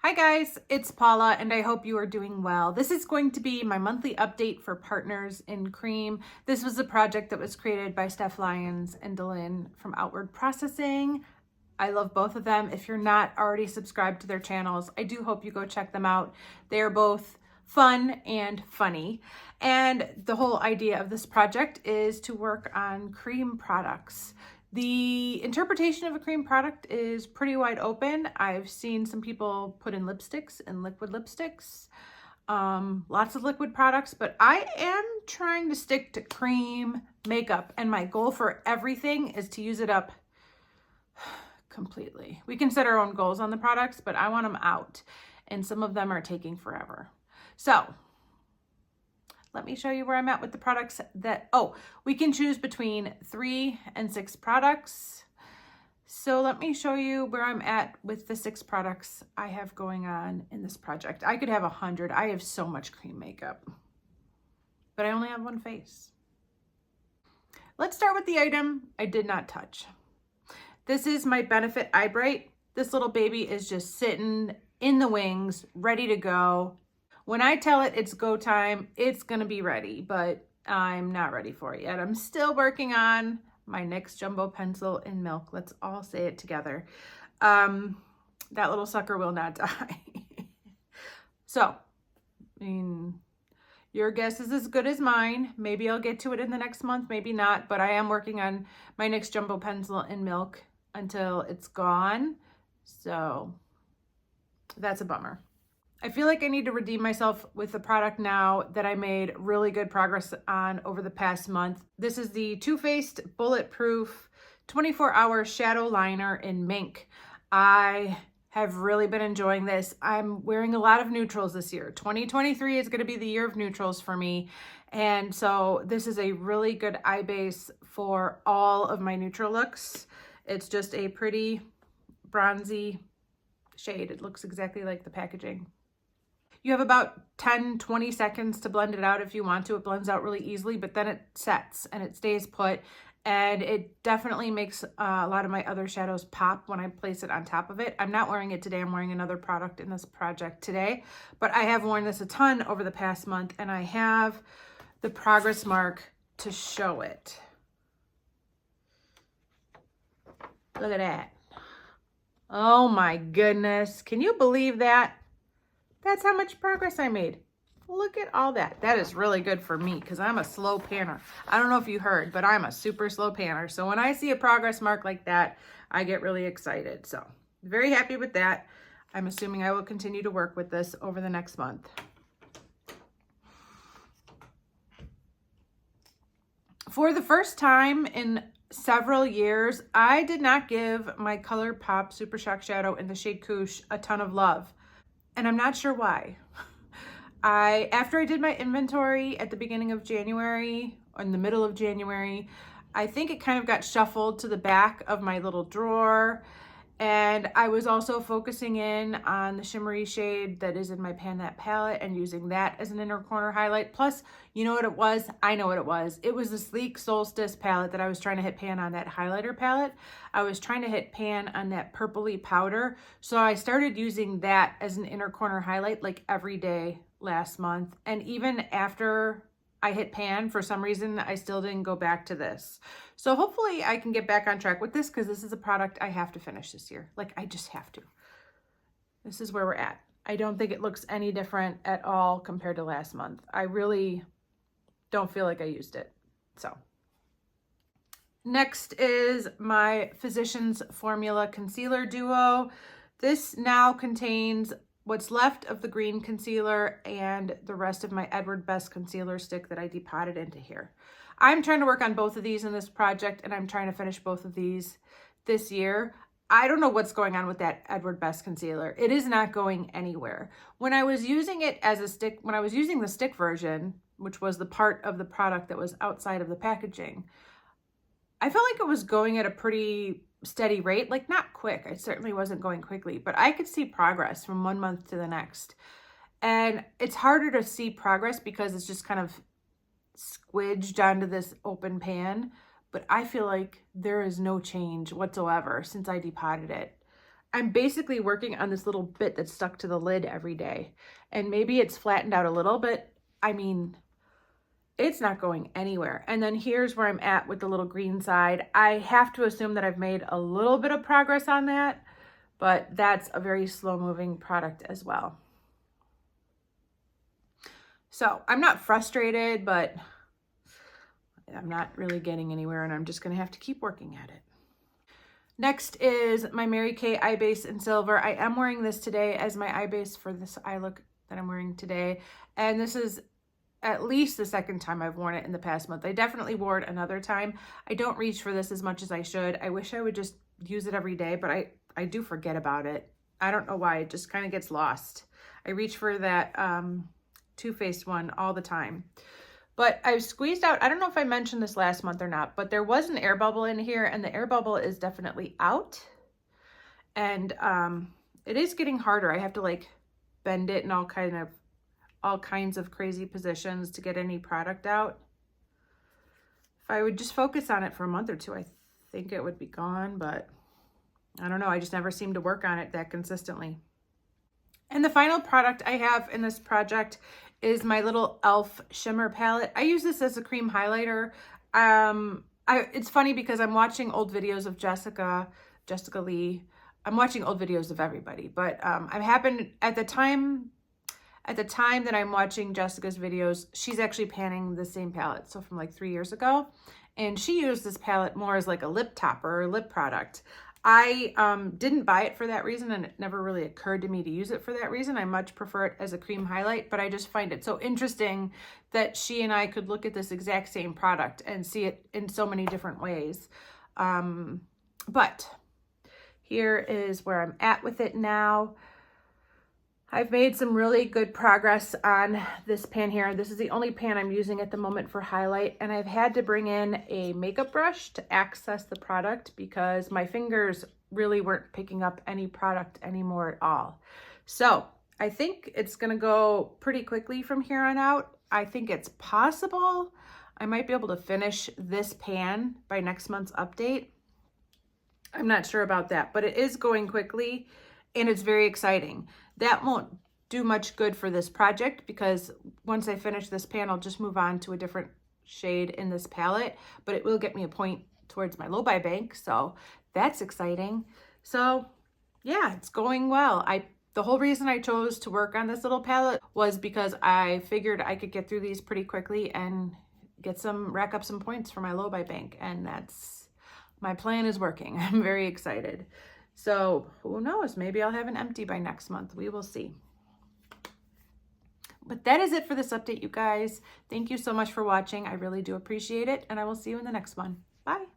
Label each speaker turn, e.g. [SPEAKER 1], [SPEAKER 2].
[SPEAKER 1] Hi guys, it's Paula and I hope you are doing well. This is going to be my monthly update for Partners in Cream. This was a project that was created by Steph Lyons and Dylan from Outward Processing. I love both of them. If you're not already subscribed to their channels, I do hope you go check them out. They are both fun and funny. And the whole idea of this project is to work on cream products. The interpretation of a cream product is pretty wide open. I've seen some people put in lipsticks and liquid lipsticks, lots of liquid products, but I am trying to stick to cream makeup, and my goal for everything is to use it up completely. We can set our own goals on the products, but I want them out, and some of them are taking forever. So let me show you where I'm at with the products we can choose between 3 and 6 products. So let me show you where I'm at with the 6 products I have going on in this project. I could have 100. I have so much cream makeup, but I only have one face. Let's start with the item I did not touch. This is my Benefit Eye Bright. This little baby is just sitting in the wings, ready to go. When I tell it it's go time, it's gonna be ready, but I'm not ready for it yet. I'm still working on my NYX Jumbo Pencil in Milk. Let's all say it together. That little sucker will not die. So, I mean, your guess is as good as mine. Maybe I'll get to it in the next month, maybe not, but I am working on my NYX Jumbo Pencil in Milk until it's gone. So that's a bummer. I feel like I need to redeem myself with the product now that I made really good progress on over the past month. This is the Too Faced Bulletproof 24-Hour Shadow Liner in Mink. I have really been enjoying this. I'm wearing a lot of neutrals this year. 2023 is going to be the year of neutrals for me. And so this is a really good eye base for all of my neutral looks. It's just a pretty bronzy shade. It looks exactly like the packaging. You have about 10-20 seconds to blend it out if you want to. It blends out really easily, but then it sets and it stays put. And it definitely makes a lot of my other shadows pop when I place it on top of it. I'm not wearing it today. I'm wearing another product in this project today, but I have worn this a ton over the past month, and I have the progress mark to show it. Look at that. Oh my goodness. Can you believe that? That's how much progress I made. Look at all that. That is really good for me because I'm a slow panner. I don't know if you heard, but I'm a super slow panner. So when I see a progress mark like that, I get really excited. So very happy with that. I'm assuming I will continue to work with this over the next month. For the first time in several years, I did not give my ColourPop Super Shock Shadow in the shade Couche a ton of love. And I'm not sure why. After I did my inventory at the beginning of January, or in the middle of January, I think it kind of got shuffled to the back of my little drawer. And I was also focusing in on the shimmery shade that is in my Pan That palette and using that as an inner corner highlight. Plus, you know what it was? I know what it was. It was the Sleek Solstice palette that I was trying to hit pan on, that highlighter palette. I was trying to hit pan on that purpley powder. So I started using that as an inner corner highlight like every day last month. And even after I hit pan, for some reason, I still didn't go back to this. So hopefully I can get back on track with this because this is a product I have to finish this year. Like, I just have to. This is where we're at. I don't think it looks any different at all compared to last month. I really don't feel like I used it. So next is my Physicians Formula Concealer Duo. This now contains what's left of the green concealer and the rest of my Edward Best concealer stick that I depotted into here. I'm trying to work on both of these in this project, and I'm trying to finish both of these this year. I don't know what's going on with that Edward Best concealer. It is not going anywhere. When I was using it as a stick, when I was using the stick version, which was the part of the product that was outside of the packaging, I felt like it was going at a pretty steady rate, like not quick. It certainly wasn't going quickly, but I could see progress from one month to the next. And it's harder to see progress because it's just kind of squidged onto this open pan. But I feel like there is no change whatsoever since I depotted it. I'm basically working on this little bit that's stuck to the lid every day. And maybe it's flattened out a little, but I mean, it's not going anywhere. And then here's where I'm at with the little green side. I have to assume that I've made a little bit of progress on that, but that's a very slow moving product as well. So I'm not frustrated, but I'm not really getting anywhere, and I'm just going to have to keep working at it. Next is my Mary Kay eye base in silver. I am wearing this today as my eye base for this eye look that I'm wearing today. And this is at least the second time I've worn it in the past month. I definitely wore it another time. I don't reach for this as much as I should. I wish I would just use it every day, but I do forget about it. I don't know why. It just kind of gets lost. I reach for that Too Faced one all the time. But I've squeezed out, I don't know if I mentioned this last month or not, but there was an air bubble in here, and the air bubble is definitely out. And it is getting harder. I have to like bend it in all kinds of crazy positions to get any product out. If I would just focus on it for a month or two, I think it would be gone, but I don't know. I just never seem to work on it that consistently. And the final product I have in this project is my little e.l.f. shimmer palette. I use this as a cream highlighter. It's funny because I'm watching old videos of Jessica Lee. I'm watching old videos of everybody, but at the time that I'm watching Jessica's videos, she's actually panning the same palette. So from like 3 years ago, and she used this palette more as like a lip topper or lip product. I didn't buy it for that reason, and it never really occurred to me to use it for that reason. I much prefer it as a cream highlight, but I just find it so interesting that she and I could look at this exact same product and see it in so many different ways. But here is where I'm at with it now. I've made some really good progress on this pan here. This is the only pan I'm using at the moment for highlight, and I've had to bring in a makeup brush to access the product because my fingers really weren't picking up any product anymore at all. So I think it's gonna go pretty quickly from here on out. I think it's possible I might be able to finish this pan by next month's update. I'm not sure about that, but it is going quickly and it's very exciting. That won't do much good for this project because once I finish this pan, I'll just move on to a different shade in this palette, but it will get me a point towards my low buy bank. So that's exciting. So yeah, it's going well. The whole reason I chose to work on this little palette was because I figured I could get through these pretty quickly and rack up some points for my low buy bank. And my plan is working. I'm very excited. So who knows, maybe I'll have an empty by next month. We will see. But that is it for this update, you guys. Thank you so much for watching. I really do appreciate it, and I will see you in the next one. Bye.